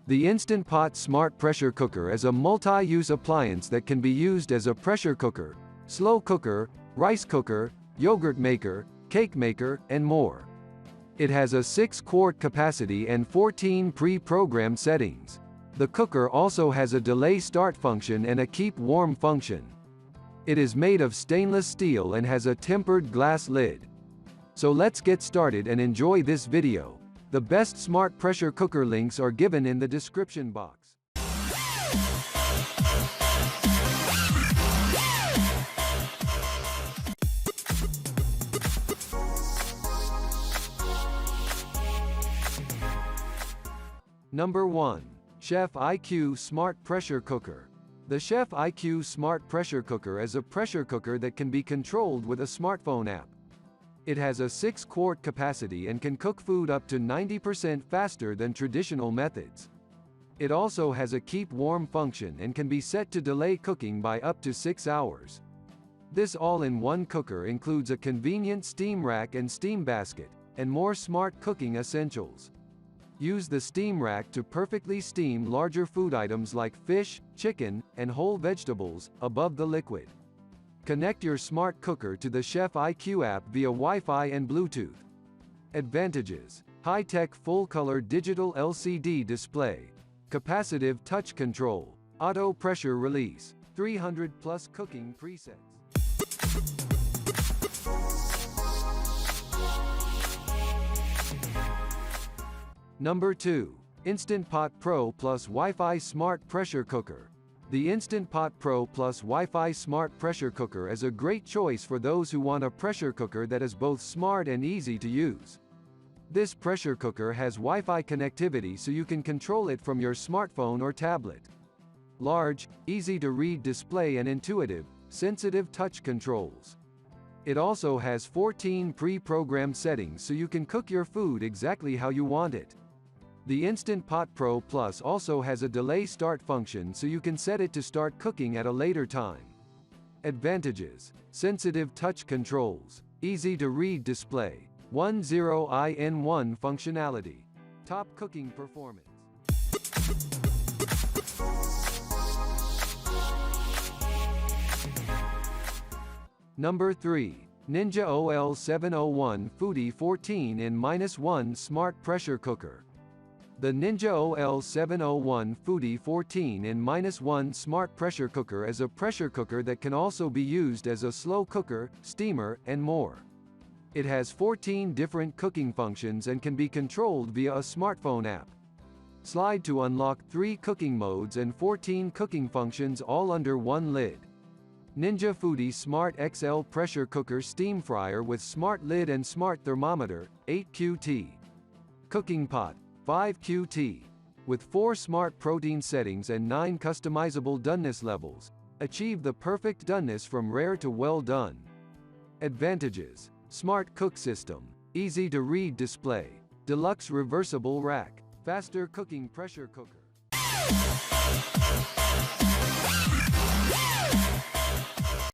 The Instant Pot Smart Pressure Cooker is a multi-use appliance that can be used as a pressure cooker, slow cooker, rice cooker, yogurt maker, cake maker, and more. It has a 6-quart capacity and 14 pre-programmed settings. The cooker also has a delay start function and a keep warm function. It is made of stainless steel and has a tempered glass lid. So let's get started and enjoy this video. The best smart pressure cooker links are given in the description box. Number 1. Chef IQ Smart Pressure Cooker. The Chef IQ Smart Pressure Cooker is a pressure cooker that can be controlled with a smartphone app. It has a 6-quart capacity and can cook food up to 90% faster than traditional methods. It also has a keep warm function and can be set to delay cooking by up to 6 hours. This all-in-one cooker includes a convenient steam rack and steam basket, and more smart cooking essentials. Use the steam rack to perfectly steam larger food items like fish, chicken, and whole vegetables, above the liquid. Connect your smart cooker to the Chef IQ app via Wi-Fi and Bluetooth. Advantages: high-tech full-color digital LCD display, capacitive touch control, auto pressure release, 300+ cooking presets. Number 2. Instant Pot Pro Plus Wi-Fi Smart Pressure Cooker. The Instant Pot Pro Plus Wi-Fi Smart Pressure Cooker is a great choice for those who want a pressure cooker that is both smart and easy to use. This pressure cooker has Wi-Fi connectivity so you can control it from your smartphone or tablet. Large, easy-to-read display and intuitive, sensitive touch controls. It also has 14 pre-programmed settings so you can cook your food exactly how you want it. The Instant Pot Pro Plus also has a delay start function so you can set it to start cooking at a later time. Advantages: sensitive touch controls, easy-to-read display, 10in1 functionality, top cooking performance. Number 3. Ninja OL701 Foodie 14in-1 Smart Pressure Cooker. The Ninja OL701 Foodie 14in-1 Smart Pressure Cooker is a pressure cooker that can also be used as a slow cooker, steamer, and more. It has 14 different cooking functions and can be controlled via a smartphone app. Slide to unlock 3 cooking modes and 14 cooking functions all under one lid. Ninja Foodie Smart XL Pressure Cooker Steam Fryer with Smart Lid and Smart Thermometer, 8QT. Cooking Pot, 5QT. With 4 smart protein settings and 9 customizable doneness levels, achieve the perfect doneness from rare to well done. Advantages: smart cook system, easy-to-read display, deluxe reversible rack, faster cooking pressure cooker.